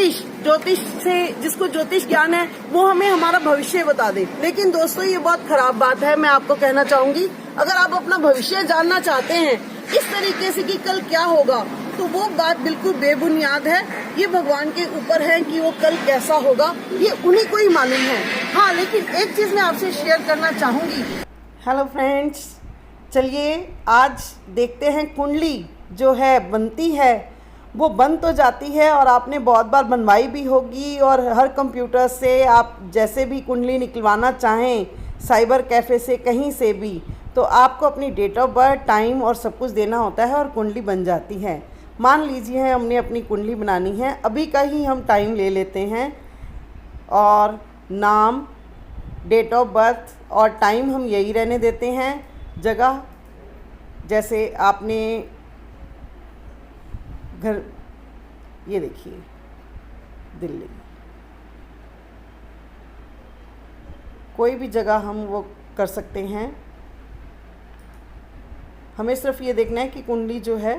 ज्योतिष से जिसको ज्योतिष ज्ञान है वो हमें हमारा भविष्य बता दे। लेकिन दोस्तों ये बहुत खराब बात है। मैं आपको कहना चाहूंगी, अगर आप अपना भविष्य जानना चाहते हैं इस तरीके से कि कल क्या होगा, तो वो बात बिल्कुल बेबुनियाद है। ये भगवान के ऊपर है कि वो कल कैसा होगा, ये उन्हीं को ही मालूम है। हाँ, लेकिन एक चीज मैं आपसे शेयर करना चाहूंगी। हेलो फ्रेंड्स, चलिए आज देखते हैं कुंडली जो है बनती है वो बन तो जाती है और आपने बहुत बार बनवाई भी होगी, और हर कंप्यूटर से आप जैसे भी कुंडली निकलवाना चाहें, साइबर कैफ़े से कहीं से भी, तो आपको अपनी डेट ऑफ बर्थ, टाइम और सब कुछ देना होता है और कुंडली बन जाती है। मान लीजिए हमने अपनी कुंडली बनानी है, अभी का ही हम टाइम ले लेते हैं और नाम, डेट ऑफ बर्थ और टाइम हम यही रहने देते हैं। जगह जैसे आपने घर, ये देखिए दिल्ली, कोई भी जगह हम वो कर सकते हैं। हमें सिर्फ ये देखना है कि कुंडली जो है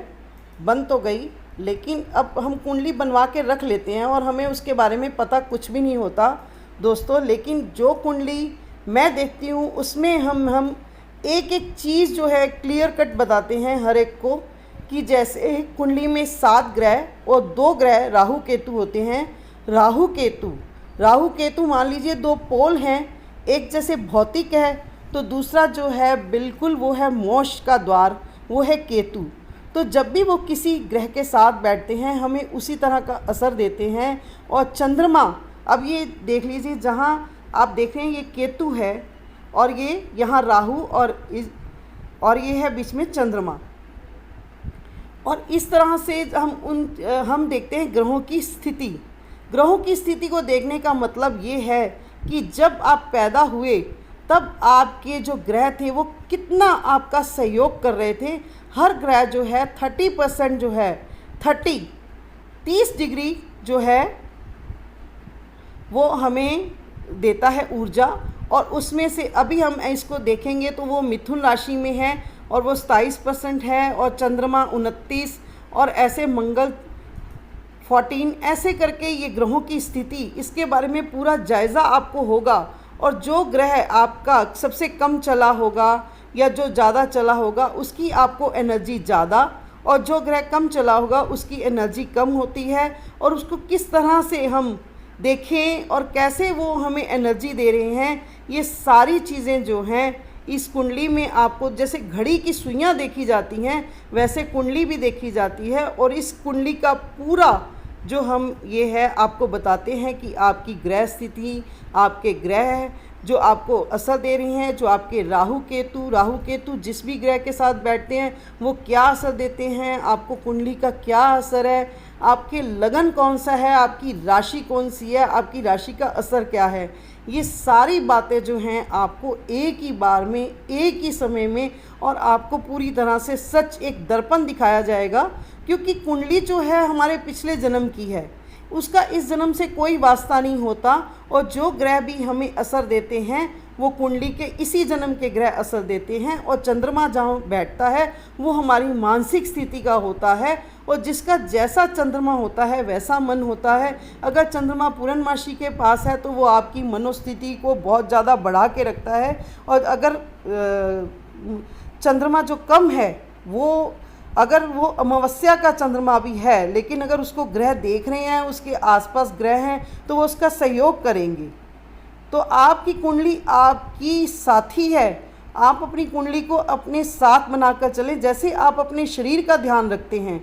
बन तो गई, लेकिन अब हम कुंडली बनवा के रख लेते हैं और हमें उसके बारे में पता कुछ भी नहीं होता दोस्तों। लेकिन जो कुंडली मैं देखती हूँ उसमें हम एक एक चीज़ जो है क्लियर कट बताते हैं हर एक को, कि जैसे कुंडली में 7 ग्रह और 2 ग्रह राहु केतु होते हैं। राहु केतु मान लीजिए 2 पोल हैं, एक जैसे भौतिक है तो दूसरा जो है बिल्कुल वो है मोक्ष का द्वार, वो है केतु। तो जब भी वो किसी ग्रह के साथ बैठते हैं हमें उसी तरह का असर देते हैं। और चंद्रमा, अब ये देख लीजिए, जहाँ आप देख रहे हैं ये केतु है और ये यहाँ राहु और ये है बीच में चंद्रमा। और इस तरह से हम देखते हैं ग्रहों की स्थिति। ग्रहों की स्थिति को देखने का मतलब ये है कि जब आप पैदा हुए तब आपके जो ग्रह थे वो कितना आपका सहयोग कर रहे थे। हर ग्रह जो है 30% जो है 30 डिग्री जो है वो हमें देता है ऊर्जा, और उसमें से अभी हम इसको देखेंगे तो वो मिथुन राशि में है और वो 27% है, और चंद्रमा 29, और ऐसे मंगल 14, ऐसे करके ये ग्रहों की स्थिति, इसके बारे में पूरा जायज़ा आपको होगा। और जो ग्रह आपका सबसे कम चला होगा या जो ज़्यादा चला होगा उसकी आपको एनर्जी ज़्यादा, और जो ग्रह कम चला होगा उसकी एनर्जी कम होती है। और उसको किस तरह से हम देखें और कैसे वो हमें एनर्जी दे रहे हैं, ये सारी चीज़ें जो हैं इस कुंडली में आपको, जैसे घड़ी की सुइयां देखी जाती हैं वैसे कुंडली भी देखी जाती है। और इस कुंडली का पूरा जो हम ये है आपको बताते हैं कि आपकी ग्रह स्थिति, आपके ग्रह जो आपको असर दे रही हैं, जो आपके राहु केतु जिस भी ग्रह के साथ बैठते हैं वो क्या असर देते हैं, आपको कुंडली का क्या असर है, आपके लगन कौन सा है, आपकी राशि कौन सी है, आपकी राशि का असर क्या है, ये सारी बातें जो हैं आपको एक ही बार में, एक ही समय में, और आपको पूरी तरह से सच एक दर्पण दिखाया जाएगा। क्योंकि कुंडली जो है हमारे पिछले जन्म की है, उसका इस जन्म से कोई वास्ता नहीं होता। और जो ग्रह भी हमें असर देते हैं वो कुंडली के इसी जन्म के ग्रह असर देते हैं। और चंद्रमा जहाँ बैठता है वो हमारी मानसिक स्थिति का होता है, और जिसका जैसा चंद्रमा होता है वैसा मन होता है। अगर चंद्रमा पूर्णमासी के पास है तो वो आपकी मनोस्थिति को बहुत ज़्यादा बढ़ा के रखता है, और अगर चंद्रमा जो कम है, वो अगर वो अमावस्या का चंद्रमा भी है लेकिन अगर उसको ग्रह देख रहे हैं, उसके आसपास ग्रह हैं, तो वो उसका सहयोग करेंगे। तो आपकी कुंडली आपकी साथी है। आप अपनी कुंडली को अपने साथ बनाकर चलें। जैसे आप अपने शरीर का ध्यान रखते हैं,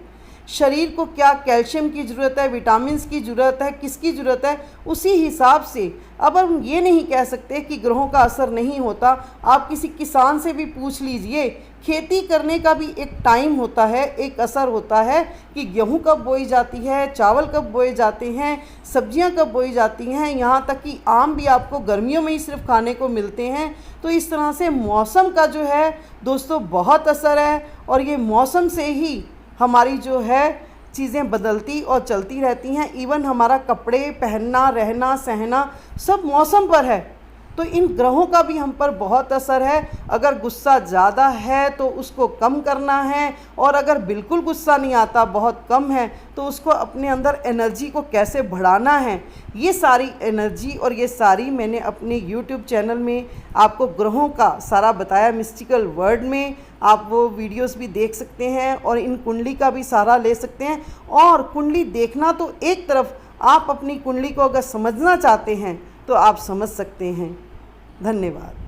शरीर को क्या कैल्शियम की ज़रूरत है, विटामिन्स की ज़रूरत है, किसकी ज़रूरत है, उसी हिसाब से। अब हम ये नहीं कह सकते कि ग्रहों का असर नहीं होता। आप किसी किसान से भी पूछ लीजिए, खेती करने का भी एक टाइम होता है, एक असर होता है कि गेहूं कब बोई जाती है, चावल कब बोए जाते हैं, सब्जियां कब बोई जाती हैं, यहाँ तक कि आम भी आपको गर्मियों में ही सिर्फ खाने को मिलते हैं। तो इस तरह से मौसम का जो है दोस्तों बहुत असर है, और ये मौसम से ही हमारी जो है चीज़ें बदलती और चलती रहती हैं। इवन हमारा कपड़े पहनना, रहना सहना सब मौसम पर है। तो इन ग्रहों का भी हम पर बहुत असर है। अगर गुस्सा ज़्यादा है तो उसको कम करना है, और अगर बिल्कुल गुस्सा नहीं आता, बहुत कम है, तो उसको अपने अंदर एनर्जी को कैसे बढ़ाना है, ये सारी एनर्जी और ये सारी मैंने अपने यूट्यूब चैनल में आपको ग्रहों का सारा बताया, मिस्टिकल वर्ड में। आप वो वीडियोस भी देख सकते हैं और इन कुंडली का भी सहारा ले सकते हैं। और कुंडली देखना तो एक तरफ, आप अपनी कुंडली को अगर समझना चाहते हैं तो आप समझ सकते हैं। धन्यवाद।